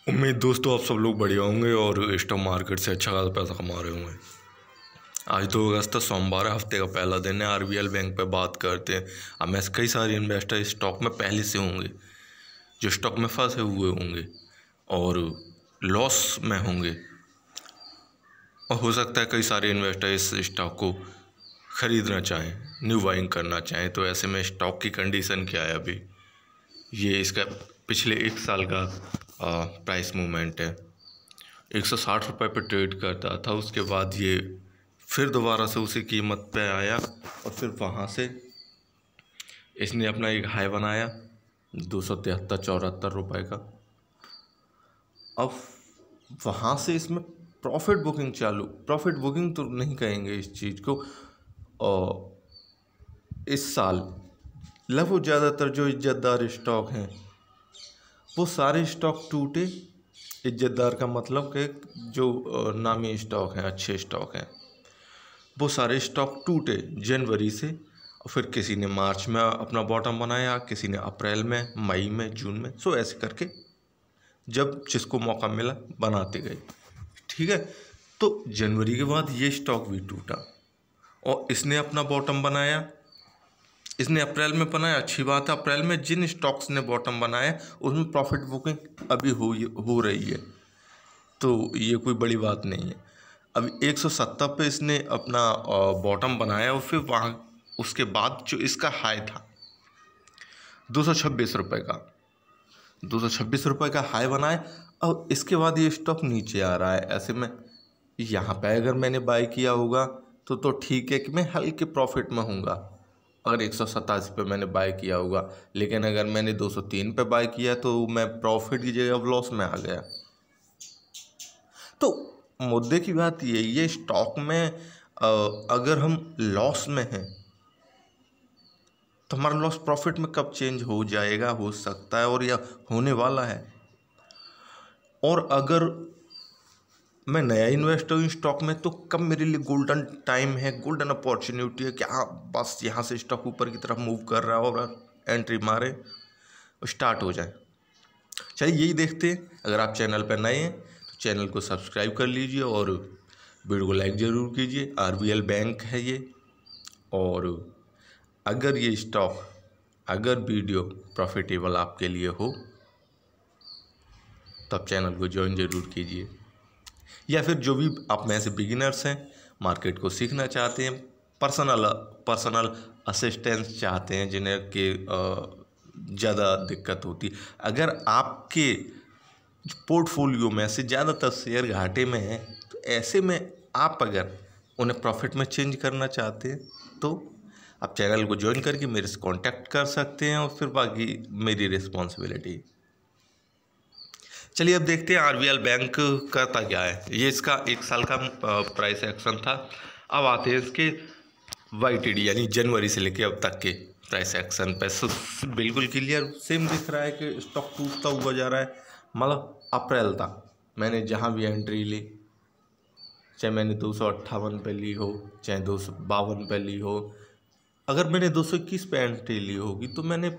उम्मीद दोस्तों आप सब लोग बढ़िया होंगे और स्टॉक मार्केट से अच्छा खासा पैसा कमा रहे होंगे। आज 2 अगस्त सोमवार है, हफ्ते का पहला दिन है। आरबीएल बैंक पे बात करते हैं। अब में कई सारे इन्वेस्टर स्टॉक में पहले से होंगे, जो स्टॉक में फंसे हुए होंगे और लॉस में होंगे, और हो सकता है कई सारे इन्वेस्टर इस स्टॉक को ख़रीदना चाहें, न्यू बाइंग करना चाहें। तो ऐसे में स्टॉक की कंडीशन क्या है अभी, ये इसका पिछले 1 साल का प्राइस मूवमेंट है। 160 रुपये पर ट्रेड करता था, उसके बाद ये फिर दोबारा से उसी कीमत पे आया और फिर वहाँ से इसने अपना एक हाई बनाया 273-74 रुपये का। अब वहाँ से इसमें प्रॉफिट बुकिंग चालू, प्रॉफिट बुकिंग तो नहीं कहेंगे इस चीज़ को। और इस साल लगभग ज़्यादातर जो इज्जतदार स्टॉक हैं वो सारे स्टॉक टूटे। इज्जतदार का मतलब कि जो नामी स्टॉक हैं, अच्छे स्टॉक हैं, वो सारे स्टॉक टूटे जनवरी से। और फिर किसी ने मार्च में अपना बॉटम बनाया, किसी ने अप्रैल में, मई में, जून में, सो ऐसे करके जब जिसको मौका मिला बनाते गए। ठीक है, तो जनवरी के बाद ये स्टॉक भी टूटा और इसने अपना बॉटम बनाया। इसने अप्रैल में बनाया, अच्छी बात है। अप्रैल में जिन स्टॉक्स ने बॉटम बनाया उसमें प्रॉफिट बुकिंग अभी हो रही है, तो ये कोई बड़ी बात नहीं है। अभी 170 पे इसने अपना बॉटम बनाया और फिर वहाँ उसके बाद जो इसका हाई था 226 रुपये का, 226 रुपये का हाई बनाया और इसके बाद ये स्टॉक नीचे आ रहा है। ऐसे में यहाँ पे अगर मैंने बाय किया होगा तो ठीक है कि मैं हल्के प्रॉफिट में हूँगा, अगर 187 पे मैंने बाय किया होगा। लेकिन अगर मैंने 203 पे बाय किया तो मैं प्रॉफिट की जगह अब लॉस में आ गया। तो मुद्दे की बात यही है, स्टॉक में अगर हम लॉस में हैं तो हमारा लॉस प्रॉफिट में कब चेंज हो जाएगा, हो सकता है और या होने वाला है। और अगर मैं नया इन्वेस्टर हूँ स्टॉक में तो कब मेरे लिए गोल्डन टाइम है, गोल्डन अपॉर्चुनिटी है कि हाँ बस यहाँ से स्टॉक ऊपर की तरफ मूव कर रहा है और एंट्री मारे स्टार्ट हो जाए। चलिए यही देखते हैं। अगर आप चैनल पर नए हैं तो चैनल को सब्सक्राइब कर लीजिए और वीडियो को लाइक ज़रूर कीजिए। आरबीएल बैंक है ये, और अगर ये स्टॉक, अगर वीडियो प्रॉफिटेबल आपके लिए हो तो आप चैनल को ज्वाइन ज़रूर कीजिए। या फिर जो भी आप में से बिगिनर्स हैं, मार्केट को सीखना चाहते हैं, पर्सनल असिस्टेंस चाहते हैं, जिन्हें के ज़्यादा दिक्कत होती, अगर आपके पोर्टफोलियो में से ज़्यादातर शेयर घाटे में हैं तो ऐसे में आप अगर उन्हें प्रॉफिट में चेंज करना चाहते हैं तो आप चैनल को ज्वाइन करके मेरे से कांटेक्ट कर सकते हैं और फिर बाकी मेरी रिस्पॉन्सिबिलिटी। चलिए अब देखते हैं आरबीएल बैंक करता क्या है। ये इसका 1 साल का प्राइस एक्शन था। अब आते हैं इसके वाईटीडी यानी जनवरी से लेके अब तक के प्राइस एक्शन पे। बिल्कुल क्लियर सेम दिख रहा है कि स्टॉक टूटता हुआ जा रहा है। मतलब अप्रैल तक मैंने जहाँ भी एंट्री ली, चाहे मैंने 258 पे ली हो, चाहे 252 पे ली हो, अगर मैंने 221 पे एंट्री ली होगी तो मैंने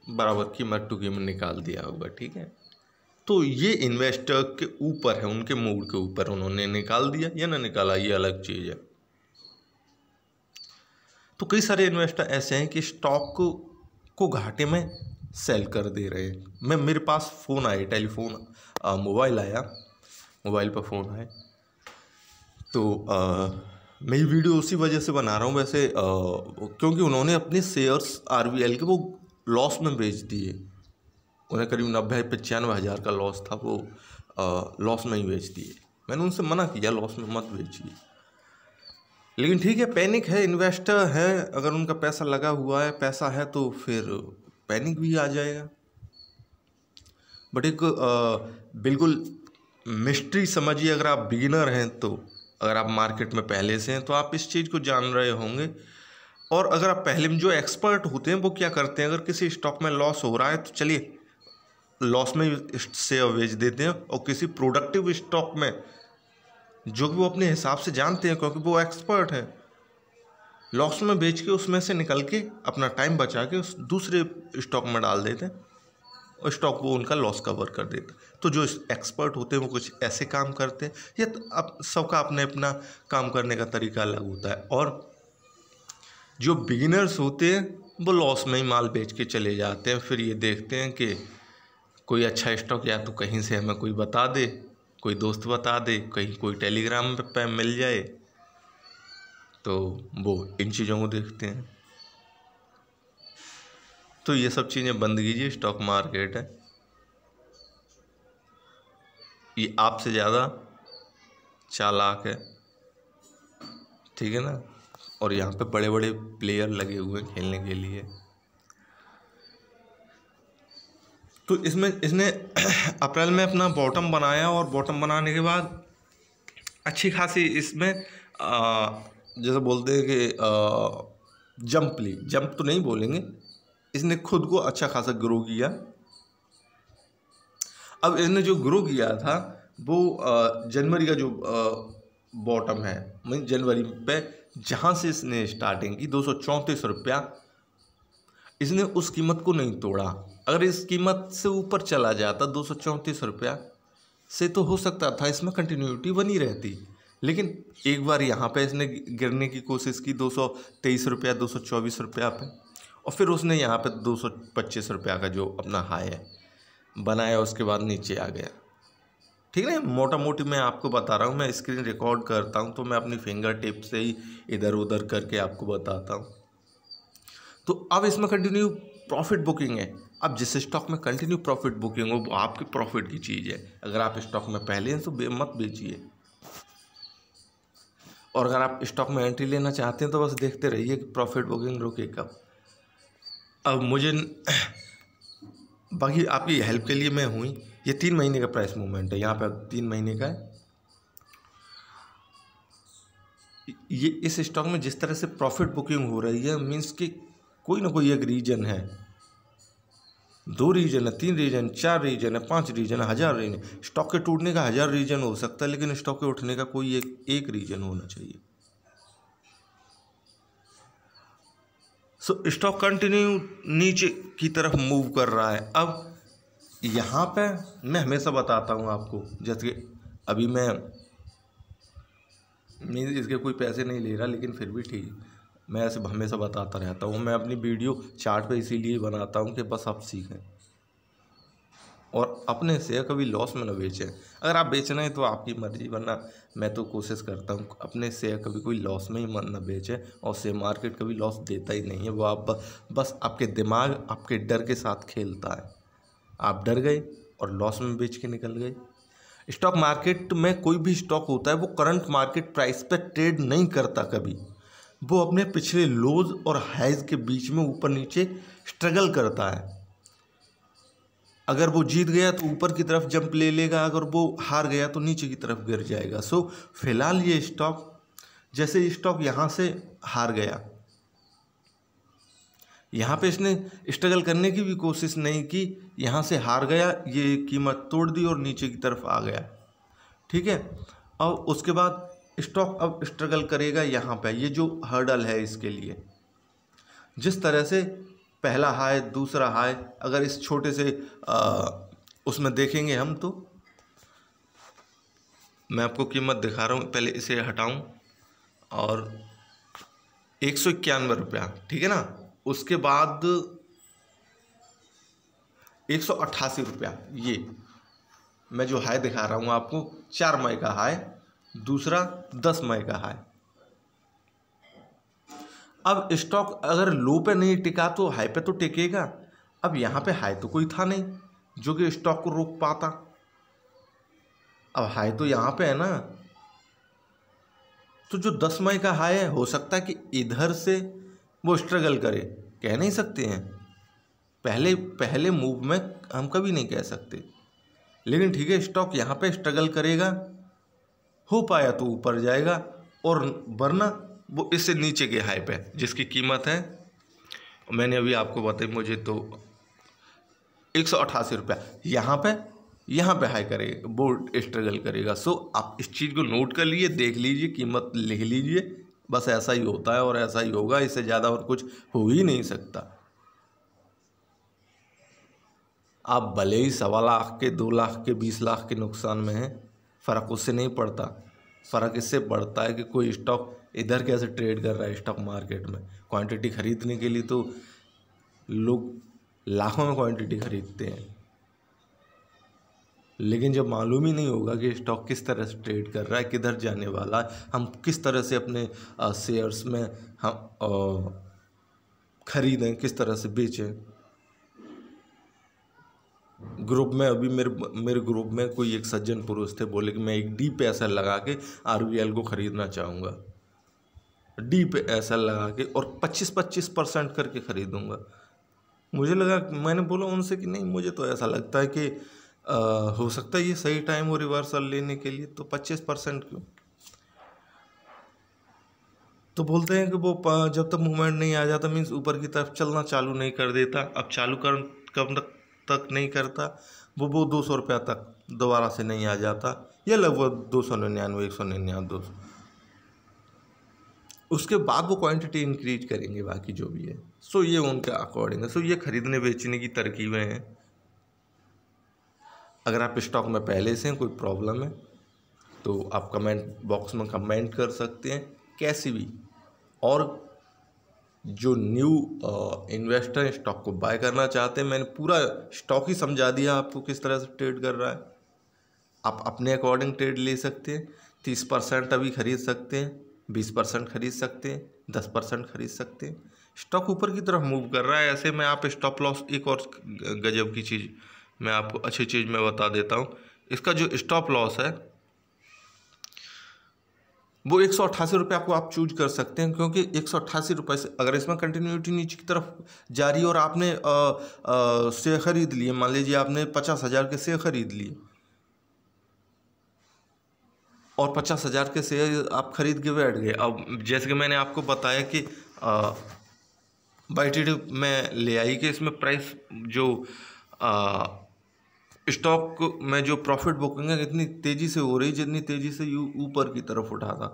बराबर कीमत टू कीमत निकाल दिया होगा। ठीक है, तो ये इन्वेस्टर के ऊपर है, उनके मूड के ऊपर, उन्होंने निकाल दिया या ना निकाला ये अलग चीज़ है। तो कई सारे इन्वेस्टर ऐसे हैं कि स्टॉक को घाटे में सेल कर दे रहे हैं। मेरे पास फ़ोन आए, टेलीफोन मोबाइल आया, मोबाइल पर फ़ोन आए तो मैं ये वीडियो उसी वजह से बना रहा हूँ वैसे, क्योंकि उन्होंने अपने शेयर्स आरबीएल के वो लॉस में बेच दिए। उन्हें करीब 90-95 हज़ार का लॉस था, वो लॉस में ही बेच दिए। मैंने उनसे मना किया लॉस में मत बेचिए, लेकिन ठीक है, पैनिक है, इन्वेस्टर है, अगर उनका पैसा लगा हुआ है, पैसा है तो फिर पैनिक भी आ जाएगा। बट एक बिल्कुल मिस्ट्री समझिए, अगर आप बिगिनर हैं तो, अगर आप मार्केट में पहले से हैं तो आप इस चीज़ को जान रहे होंगे। और अगर आप पहले में जो एक्सपर्ट होते हैं वो क्या करते हैं, अगर किसी स्टॉक में लॉस हो रहा है तो चलिए लॉस में शेयर बेच देते हैं, और किसी प्रोडक्टिव स्टॉक में जो कि वो अपने हिसाब से जानते हैं क्योंकि वो एक्सपर्ट है, लॉस में बेच के उसमें से निकल के अपना टाइम बचा के उस दूसरे स्टॉक में डाल देते हैं। और स्टॉक वो उनका लॉस कवर कर देता। तो जो एक्सपर्ट होते हैं वो कुछ ऐसे काम करते हैं, या तो अब सबका अपने अपना काम करने का तरीका अलग होता है। और जो बिगिनर्स होते हैं वो लॉस में ही माल बेच के चले जाते हैं। फिर ये देखते हैं कि कोई अच्छा स्टॉक या तो कहीं से हमें कोई बता दे, कोई दोस्त बता दे, कहीं कोई टेलीग्राम पे मिल जाए, तो वो इन चीज़ों को देखते हैं। तो ये सब चीज़ें बंद कीजिए। स्टॉक मार्केट है, ये आपसे ज़्यादा चालाक है, ठीक है ना। और यहाँ पे बड़े बड़े प्लेयर लगे हुए हैं खेलने के लिए। तो इसमें इसने अप्रैल में अपना बॉटम बनाया, और बॉटम बनाने के बाद अच्छी खासी इसमें जैसे बोलते हैं कि जंप ली, जंप तो नहीं बोलेंगे, इसने खुद को अच्छा खासा ग्रो किया। अब इसने जो ग्रो किया था वो जनवरी का जो बॉटम है, मीन जनवरी पे जहाँ से इसने स्टार्टिंग की 234 रुपया, इसने उस कीमत को नहीं तोड़ा। अगर इस कीमत से ऊपर चला जाता 234 रुपया से, तो हो सकता था इसमें कंटिन्यूटी बनी रहती। लेकिन एक बार यहाँ पे इसने गिरने की कोशिश की 223 रुपया, 224 रुपया पे, और फिर उसने यहाँ पे 225 रुपया का जो अपना हाई है बनाया, उसके बाद नीचे आ गया, ठीक है। मोटा मोटी मैं आपको बता रहा हूँ, मैं स्क्रीन रिकॉर्ड करता हूँ तो मैं अपनी फिंगर टिप से ही इधर उधर करके आपको बताता हूँ। तो अब इसमें कंटिन्यू प्रॉफिट बुकिंग है। अब जिस स्टॉक में कंटिन्यू प्रॉफिट बुकिंग हो वो आपकी प्रॉफिट की चीज़ है। अगर आप स्टॉक में पहले हैं तो मत बेचिए, और अगर आप स्टॉक में एंट्री लेना चाहते हैं तो बस देखते रहिए कि प्रॉफिट बुकिंग रुके कब। अब मुझे बाकी आपकी हेल्प के लिए मैं हुई, ये 3 महीने का प्राइस मूवमेंट है, यहाँ पे 3 महीने का है। ये इस स्टॉक में जिस तरह से प्रॉफिट बुकिंग हो रही है, मीन्स कि कोई ना कोई एक रीजन है, 2 रीजन है, 3 रीजन, 4 रीजन है, 5 रीजन है, 1000 रीजन। स्टॉक के टूटने का 1000 रीजन हो सकता है, लेकिन स्टॉक के उठने का कोई एक रीजन होना चाहिए। सो स्टॉक कंटिन्यू नीचे की तरफ मूव कर रहा है। अब यहाँ पे मैं हमेशा बताता हूँ आपको, जैसे अभी मैं इसके कोई पैसे नहीं ले रहा, लेकिन फिर भी ठीक, मैं ऐसे हमेशा बताता रहता हूँ। मैं अपनी वीडियो चार्ट पे इसीलिए बनाता हूँ कि बस आप सीखें और अपने शेयर कभी लॉस में न बेचें। अगर आप बेचना है तो आपकी मर्जी, वरना मैं तो कोशिश करता हूँ अपने शेयर कभी कोई लॉस में ही न बेचें। और शेयर मार्केट कभी लॉस देता ही नहीं है, वो आप बस आपके दिमाग आपके डर के साथ खेलता है। आप डर गए और लॉस में बेच के निकल गए। स्टॉक मार्केट में कोई भी स्टॉक होता है वो करंट मार्केट प्राइस पर ट्रेड नहीं करता कभी, वो अपने पिछले लोज और हाइज के बीच में ऊपर नीचे स्ट्रगल करता है। अगर वो जीत गया तो ऊपर की तरफ जंप ले लेगा, अगर वो हार गया तो नीचे की तरफ गिर जाएगा। सो फिलहाल ये स्टॉक, जैसे स्टॉक यहाँ से हार गया, यहाँ पे इसने स्ट्रगल करने की भी कोशिश नहीं की, यहाँ से हार गया, ये कीमत तोड़ दी और नीचे की तरफ आ गया, ठीक है। और उसके बाद स्टॉक अब स्ट्रगल करेगा यहाँ पे, ये जो हर्डल है इसके लिए, जिस तरह से पहला हाई दूसरा हाई, अगर इस छोटे से उसमें देखेंगे हम, तो मैं आपको कीमत दिखा रहा हूँ, पहले इसे हटाऊँ, और 191 रुपया, ठीक है ना। उसके बाद 188 रुपया, ये मैं जो हाई दिखा रहा हूँ आपको, 4 मई का हाई, दूसरा 10 मई का हाई। अब स्टॉक अगर लो पे नहीं टिका तो हाई पे तो टिकेगा। अब यहाँ पे हाई तो कोई था नहीं जो कि स्टॉक को रोक पाता, अब हाई तो यहाँ पे है ना। तो जो 10 मई का हाई है, हो सकता है कि इधर से वो स्ट्रगल करे, कह नहीं सकते हैं, पहले मूव में हम कभी नहीं कह सकते, लेकिन ठीक है स्टॉक यहाँ पे स्ट्रगल करेगा, हो पाया तो ऊपर जाएगा, और वरना वो इससे नीचे के हाई पे जिसकी कीमत है, मैंने अभी आपको बताई, मुझे तो 188 रुपया, यहाँ पे हाई करेगा, वो स्ट्रगल करेगा। सो आप इस चीज़ को नोट कर लीजिए, देख लीजिए, कीमत लिख लीजिए, बस ऐसा ही होता है और ऐसा ही होगा, इससे ज़्यादा और कुछ हो ही नहीं सकता। आप भले ही 1.25 लाख के, 2 लाख के, 20 लाख के नुकसान में हैं, फ़र्क उससे नहीं पड़ता। फ़र्क इससे पड़ता है कि कोई स्टॉक इधर कैसे ट्रेड कर रहा है स्टॉक मार्केट में। क्वांटिटी खरीदने के लिए तो लोग लाखों में क्वांटिटी खरीदते हैं, लेकिन जब मालूम ही नहीं होगा कि स्टॉक किस तरह से ट्रेड कर रहा है, किधर जाने वाला है, हम किस तरह से अपने शेयर्स में हम खरीदें, किस तरह से बेचें। ग्रुप में अभी मेरे ग्रुप में कोई एक सज्जन पुरुष थे, बोले कि मैं एक डीप एसएल लगा के आरवीएल को ख़रीदना चाहूँगा, डीप एसएल लगा के, और 25% करके ख़रीदूँगा। मुझे लगा, मैंने बोला उनसे कि नहीं, मुझे तो ऐसा लगता है कि हो सकता है ये सही टाइम हो रिवर्सल लेने के लिए, तो 25% क्यों। तो बोलते हैं कि वो जब तक मूवमेंट नहीं आ जाता, मीन्स ऊपर की तरफ चलना चालू नहीं कर देता। अब चालू कर कब तक नहीं करता, वो 200 रुपया तक दोबारा से नहीं आ जाता, या लगभग 299, 199, 200, उसके बाद वो क्वांटिटी इंक्रीज करेंगे, बाकी जो भी है। सो ये उनके अकॉर्डिंग है। सो ये खरीदने बेचने की तरकीबें हैं। अगर आप स्टॉक में पहले से कोई प्रॉब्लम है तो आप कमेंट बॉक्स में कमेंट कर सकते हैं, कैसी भी। और जो न्यू इन्वेस्टर स्टॉक को बाय करना चाहते हैं, मैंने पूरा स्टॉक ही समझा दिया आपको किस तरह से ट्रेड कर रहा है। आप अपने अकॉर्डिंग ट्रेड ले सकते हैं। 30% अभी खरीद सकते हैं, 20% खरीद सकते हैं, 10% खरीद सकते हैं। स्टॉक ऊपर की तरफ मूव कर रहा है, ऐसे में आप स्टॉप लॉस, एक और गजब की चीज़ मैं आपको, अच्छी चीज़ मैं बता देता हूँ। इसका जो स्टॉप लॉस है वो 188 रुपये को आप चूज कर सकते हैं, क्योंकि 188 रुपये से अगर इसमें कंटिन्यूटी नीचे की तरफ जा रही है और आपने शेयर खरीद लिए, मान लीजिए आपने 50,000 के शेयर खरीद लिए, और 50,000 के शेयर आप खरीद के बैठ गए। अब जैसे कि मैंने आपको बताया कि YTD में ले आई कि इसमें प्राइस जो स्टॉक में जो प्रॉफिट बुकिंग है इतनी तेज़ी से हो रही, जितनी तेज़ी से ऊपर की तरफ उठा था,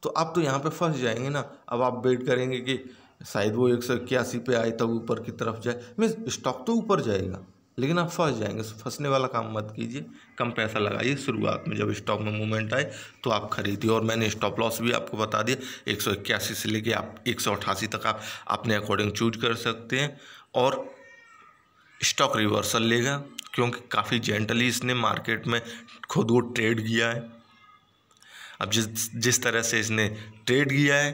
तो आप तो यहाँ पे फंस जाएंगे ना। अब आप वेट करेंगे कि शायद वो 181 पे आए तब ऊपर की तरफ जाए, मीन्स स्टॉक तो ऊपर जाएगा, लेकिन आप फंस जाएंगे। फंसने वाला काम मत कीजिए, कम पैसा लगाइए शुरुआत में। जब स्टॉक में मूवमेंट आए तो आप खरीदिए। और मैंने स्टॉप लॉस भी आपको बता दिया, 181 से लेके आप 188 तक आप अपने अकॉर्डिंग चूज कर सकते हैं। और स्टॉक रिवर्सल लेगा, क्योंकि काफ़ी जेंटली इसने मार्केट में खुद वो ट्रेड किया है। अब जिस तरह से इसने ट्रेड किया है,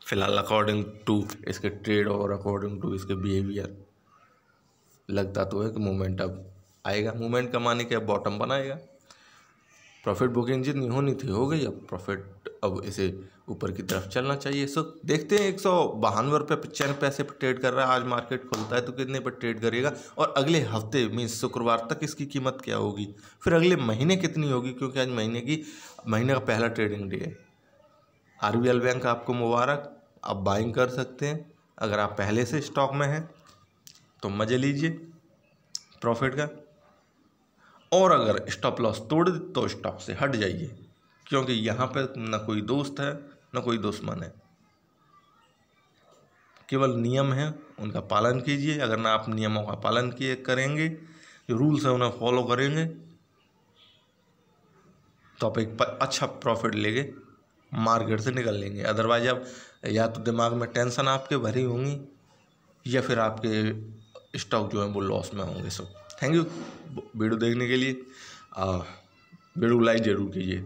फिलहाल अकॉर्डिंग टू इसके ट्रेड और अकॉर्डिंग टू इसके बिहेवियर, लगता तो है कि मूवमेंट अब आएगा। मूवमेंट कमाने के अब बॉटम बनाएगा। प्रॉफिट बुकिंग जितनी होनी थी हो गई, अब प्रॉफिट अब इसे ऊपर की तरफ चलना चाहिए। सो देखते हैं, 152 रुपये 95 पैसे पर ट्रेड कर रहा है। आज मार्केट खुलता है तो कितने पर ट्रेड करेगा, और अगले हफ्ते मीन्स शुक्रवार तक इसकी कीमत क्या होगी, फिर अगले महीने कितनी होगी, क्योंकि आज महीने का पहला ट्रेडिंग डे है। RBL बैंक आपको मुबारक, आप बाइंग कर सकते हैं। अगर आप पहले से स्टॉक में हैं तो मज़े लीजिए प्रॉफिट का, और अगर स्टॉप लॉस तोड़ दे तो स्टॉक से हट जाइए, क्योंकि यहाँ पर ना कोई दोस्त है ना कोई दुश्मन है, केवल नियम है, उनका पालन कीजिए। अगर ना आप नियमों का पालन करेंगे, जो रूल्स है उन्हें फॉलो करेंगे, तो आप एक अच्छा प्रॉफिट लेके मार्केट से निकल लेंगे। अदरवाइज आप या तो दिमाग में टेंशन आपके भरी होंगी, या फिर आपके स्टॉक जो है वो लॉस में होंगे। सब थैंक यू वीडियो देखने के लिए। वीडियो लाइक ज़रूर कीजिए।